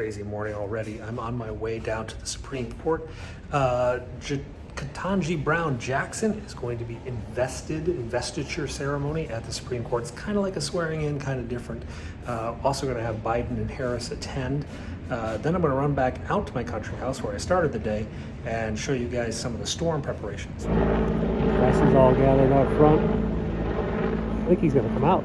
crazy morning already. I'm on my way down to the Supreme Court. Ketanji Brown Jackson is going to be investiture ceremony at the Supreme Court. It's kind of like a swearing in, kind of different. Also going to have Biden and Harris attend. Then I'm going to run back out to my country house where I started the day and show you guys some of the storm preparations. Press is all gathered out front. I think he's going to come out.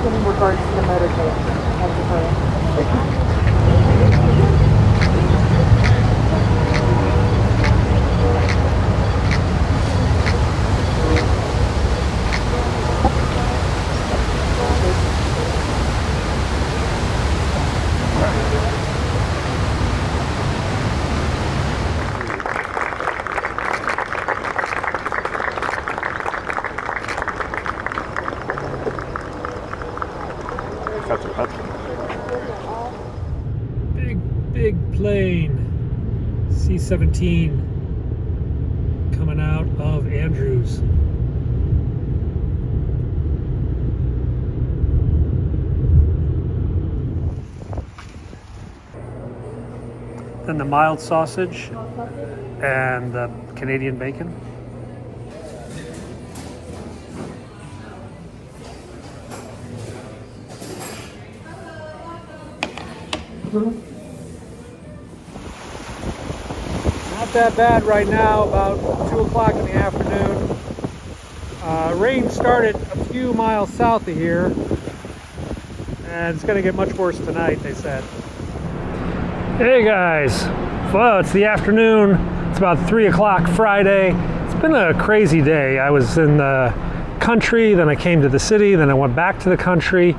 In regards to the motorcade. Thank you for it. Big plane, C-17, coming out of Andrews. Then the mild sausage and the Canadian bacon. Not that bad right now, about 2 o'clock in the afternoon. Rain started a few miles south of here, and it's going to get much worse tonight, they said. Hey guys, well, it's the afternoon. It's about 3 o'clock Friday. It's been a crazy day. I was in the country, then I came to the city, then I went back to the country,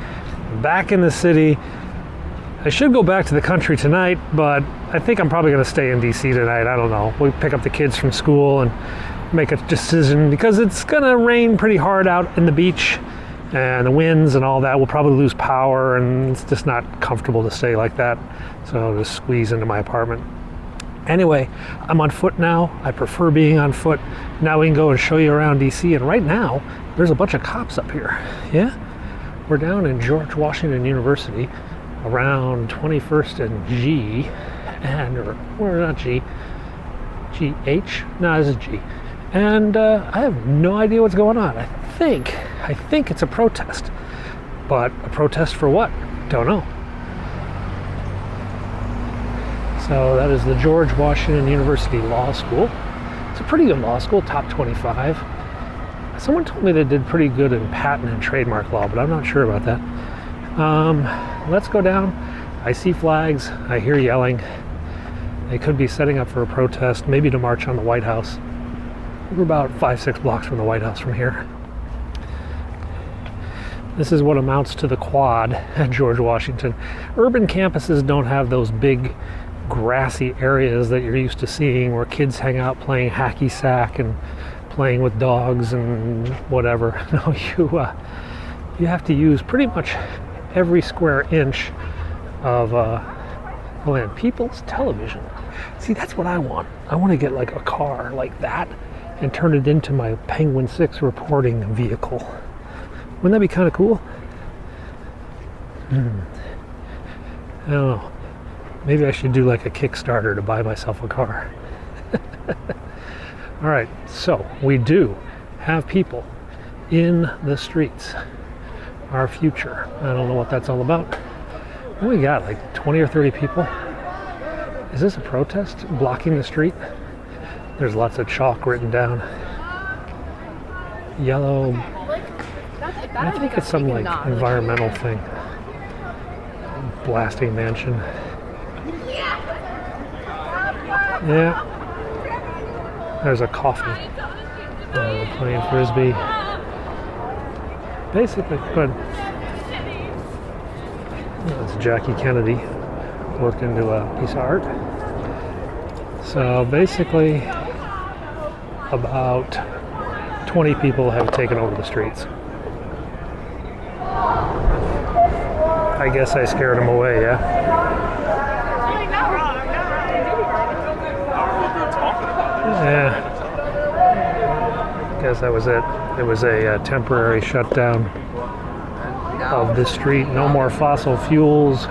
back in the city. I should go back to the country tonight, but I think I'm probably going to stay in DC tonight. I don't know. We pick up the kids from school and make a decision because it's going to rain pretty hard out in the beach, and the winds and all that. We'll probably lose power, and it's just not comfortable to stay like that. So I'll just squeeze into my apartment. Anyway, I'm on foot now. I prefer being on foot. Now we can go and show you around DC, and right now there's a bunch of cops up here. Yeah? We're down in George Washington University around 21st and G, or not G, GH? No, this is G. And I have no idea what's going on. I think it's a protest. But a protest for what? Don't know. So that is the George Washington University Law School. It's a pretty good law school, top 25. Someone told me they did pretty good in patent and trademark law, but I'm not sure about that. Let's go down. I see flags. I hear yelling. They could be setting up for a protest, maybe to march on the White House. We're about 5-6 blocks from the White House from here. This is what amounts to the quad at George Washington. Urban campuses don't have those big grassy areas that you're used to seeing where kids hang out playing hacky sack and playing with dogs and whatever. No, you have to use pretty much every square inch of land. People's television. See, that's what I want. I want to get like a car like that and turn it into my Penguin 6 reporting vehicle. Wouldn't that be kind of cool? I don't know. Maybe I should do like a Kickstarter to buy myself a car. All right, so we do have people in the streets. Our future. I don't know what that's all about. What we got, like 20 or 30 people? Is this a protest blocking the street? There's lots of chalk written down. Yellow. I think it's some like environmental thing. Blasting mansion. Yeah. There's a coffin. Playing frisbee. Basically, but that's Jackie Kennedy worked into a piece of art. So basically, about 20 people have taken over the streets. I guess I scared them away, yeah? Yeah. Guess that was it. It was a temporary shutdown of the street. No more fossil fuels.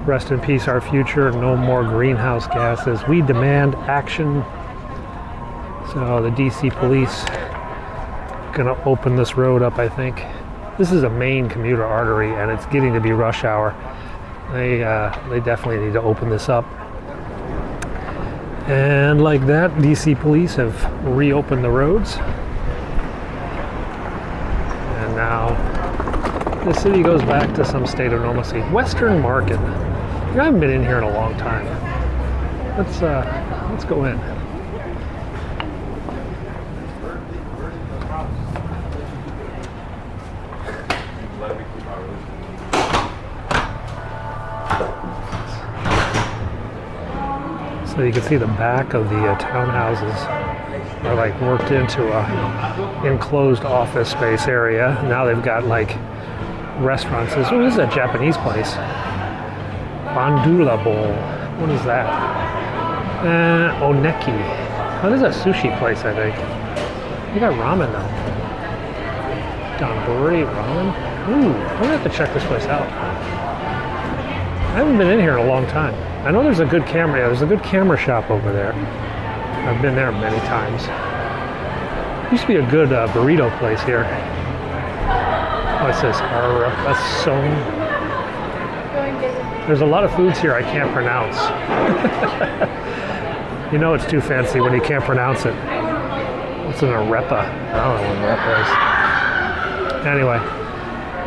Rest in peace, our future. No more greenhouse gases. We demand action. So the DC police gonna open this road up, I think. This is a main commuter artery, and it's getting to be rush hour. They definitely need to open this up. And like that, DC police have reopened the roads. And now the city goes back to some state of normalcy. Western Market. I haven't been in here in a long time. Let's go in. So you can see the back of the townhouses are like worked into a enclosed office space area. Now they've got like restaurants. This is a Japanese place. Bandula Bowl. What is that? Oneki. Oh, this is a sushi place, I think. They got ramen though. Donburi ramen. Ooh, I'm gonna have to check this place out. I haven't been in here in a long time. I know there's a good camera. Yeah, there's a good camera shop over there. I've been there many times. Used to be a good burrito place here. What's this? Arapasone. There's a lot of foods here I can't pronounce. You know it's too fancy when you can't pronounce it. What's an arepa? I don't know what an arepa is. Anyway,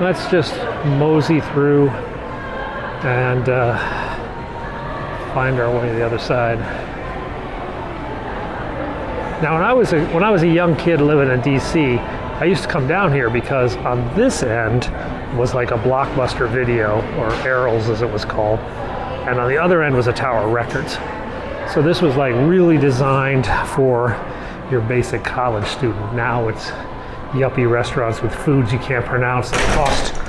let's just mosey through and find our way to the other side. Now, when I was a young kid living in DC, I used to come down here because on this end was like a Blockbuster Video, or Errol's as it was called, and on the other end was a Tower Records. So this was like really designed for your basic college student. Now it's yuppie restaurants with foods you can't pronounce that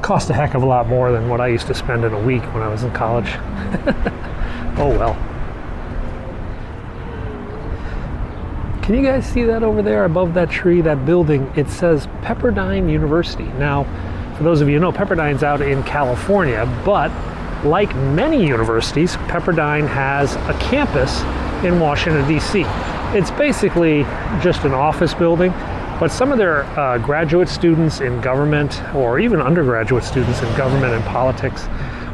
cost a heck of a lot more than what I used to spend in a week when I was in college. Oh well. Can you guys see that over there above that tree, that building? It says Pepperdine University. Now, For those of you who know, Pepperdine's out in California, but like many universities, Pepperdine has a campus in Washington, D.C. It's basically just an office building, but some of their graduate students in government, or even undergraduate students in government and politics,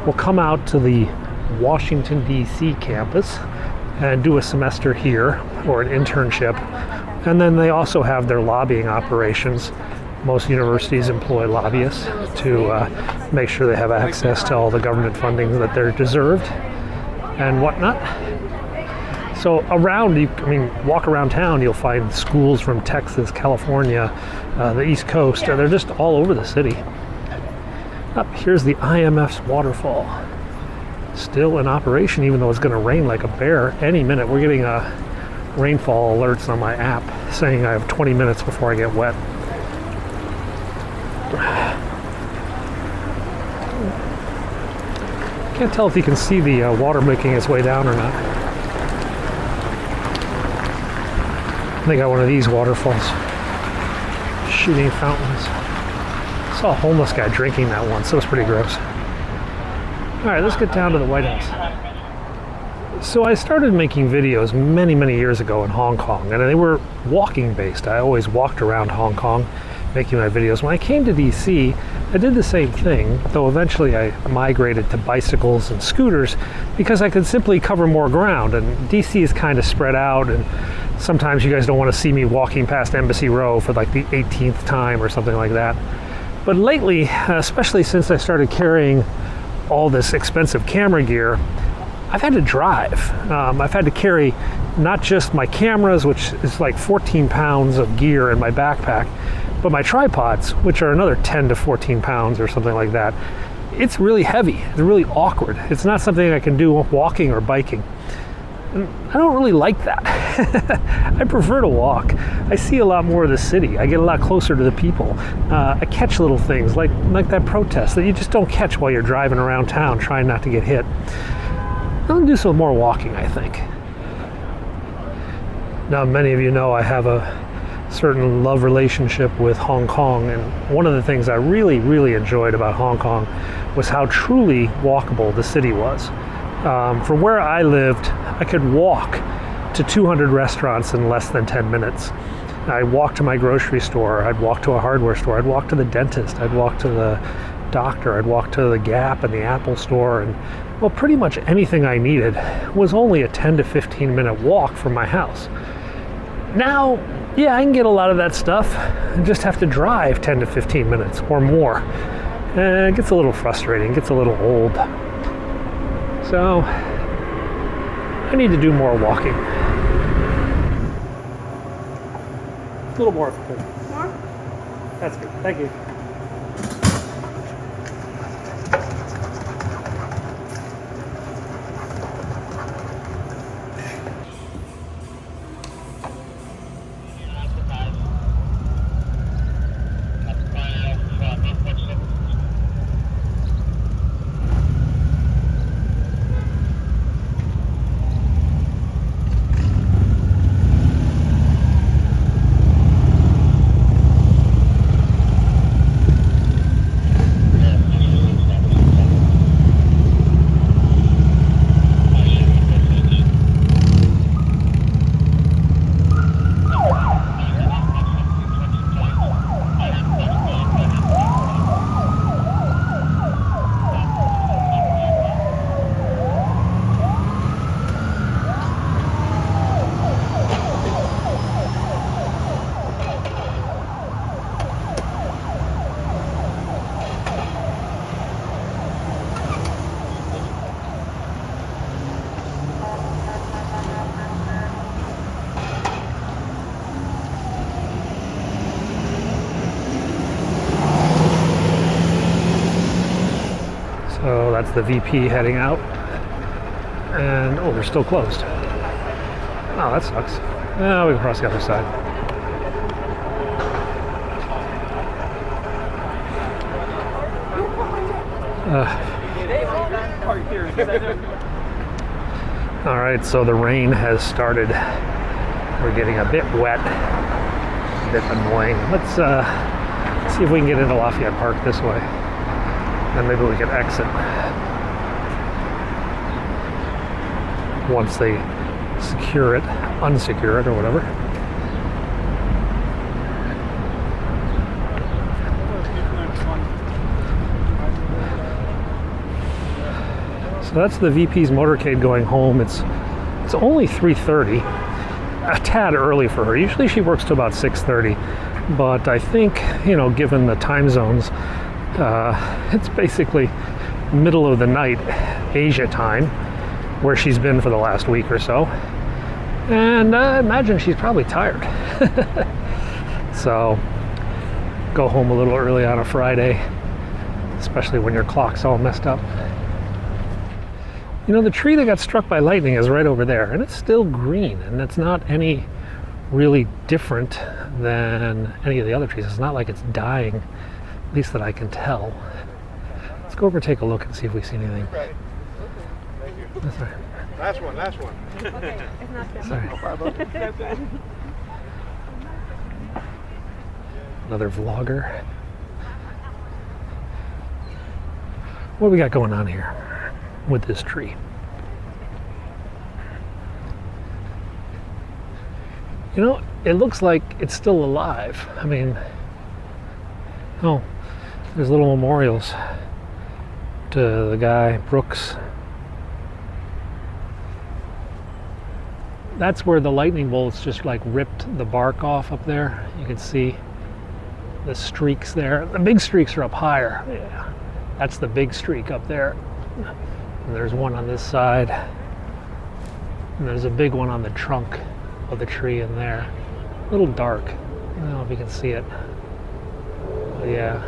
will come out to the Washington, D.C. campus and do a semester here, or an internship. And then they also have their lobbying operations. Most universities employ lobbyists to make sure they have access to all the government funding that they're deserved and whatnot. So around, walk around town, you'll find schools from Texas, California, the East Coast, and they're just all over the city. Up here's the IMF's waterfall. Still in operation, even though it's going to rain like a bear any minute. We're getting rainfall alerts on my app saying I have 20 minutes before I get wet. Can't tell if you can see the water making its way down or not. They got one of these waterfalls, shooting fountains. I saw a homeless guy drinking that once. That was pretty gross. All right, let's get down to the White House. So I started making videos many, many years ago in Hong Kong, and they were walking based. I always walked around Hong Kong making my videos. When I came to DC, I did the same thing, though eventually I migrated to bicycles and scooters because I could simply cover more ground, and DC is kind of spread out, and sometimes you guys don't want to see me walking past Embassy Row for like the 18th time or something like that. But lately, especially since I started carrying all this expensive camera gear, I've had to drive. I've had to carry not just my cameras, which is like 14 pounds of gear in my backpack, but my tripods, which are another 10 to 14 pounds or something like that. It's really heavy. It's really awkward. It's not something I can do walking or biking. And I don't really like that. I prefer to walk. I see a lot more of the city. I get a lot closer to the people. I catch little things like that protest that you just don't catch while you're driving around town trying not to get hit. I'll do some more walking, I think. Now, many of you know I have a certain love relationship with Hong Kong, and one of the things I really, really enjoyed about Hong Kong was how truly walkable the city was. From where I lived, I could walk to 200 restaurants in less than 10 minutes. I'd walk to my grocery store, I'd walk to a hardware store, I'd walk to the dentist, I'd walk to the doctor, I'd walk to the Gap and the Apple store, and well, pretty much anything I needed was only a 10 to 15 minute walk from my house. Now, yeah, I can get a lot of that stuff and just have to drive 10 to 15 minutes or more. And it gets a little frustrating, it gets a little old. So, I need to do more walking. A little more if you could. More? That's good, thank you. So that's the VP heading out. And, oh, they're still closed. Oh, that sucks. Oh, we can cross the other side. All right, so the rain has started. We're getting a bit wet, a bit annoying. Let's See if we can get into Lafayette Park this way. And maybe we can exit once they secure it, unsecure it, or whatever. So that's the VP's motorcade going home. It's only 3:30, a tad early for her. Usually she works to about 6:30, but I think, you know, given the time zones, it's basically middle of the night Asia time, where she's been for the last week or so. And I imagine she's probably tired. So go home a little early on a Friday, especially when your clock's all messed up. You know, the tree that got struck by lightning is right over there, and it's still green, and it's not any really different than any of the other trees. It's not like it's dying, at least that I can tell. Let's go over and take a look and see if we see anything. Thank you. That's all right. Last one. Okay, it's not good. Sorry. No problem. No good. Another vlogger. What do we got going on here with this tree? You know, it looks like it's still alive. I mean, oh, there's little memorials to the guy, Brooks. That's where the lightning bolts just like ripped the bark off up there. You can see the streaks there. The big streaks are up higher. Yeah, that's the big streak up there. And there's one on this side. And there's a big one on the trunk of the tree in there. A little dark. I don't know if you can see it. But yeah.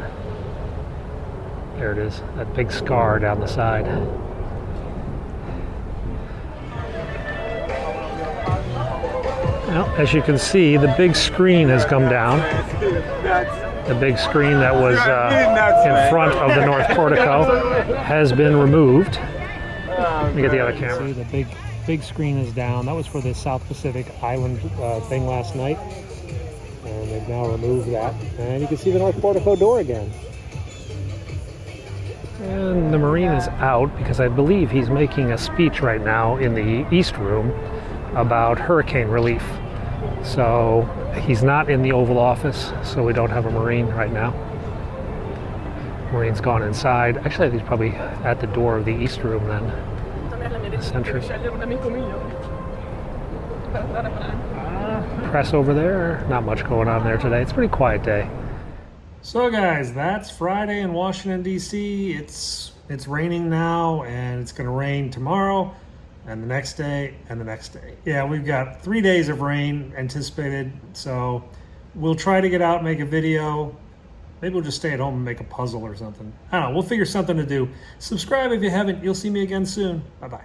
There it is. That big scar down the side. Well, as you can see, the big screen has come down. The big screen that was in front of the north portico has been removed. Let me get the other camera. See, the big screen is down. That was for the South Pacific Island thing last night. And they've now removed that. And you can see the north portico door again. And the Marine is out because I believe he's making a speech right now in the East Room about hurricane relief. So he's not in the Oval Office, so we don't have a Marine right now. Marine's gone inside. Actually, I think he's probably at the door of the East Room then. The sentry. Press over there. Not much going on there today. It's a pretty quiet day. So guys, that's Friday in Washington, D.C. It's raining now, and it's going to rain tomorrow, and the next day, and the next day. Yeah, we've got 3 days of rain anticipated, so we'll try to get out and make a video. Maybe we'll just stay at home and make a puzzle or something. I don't know, we'll figure something to do. Subscribe if you haven't. You'll see me again soon. Bye-bye.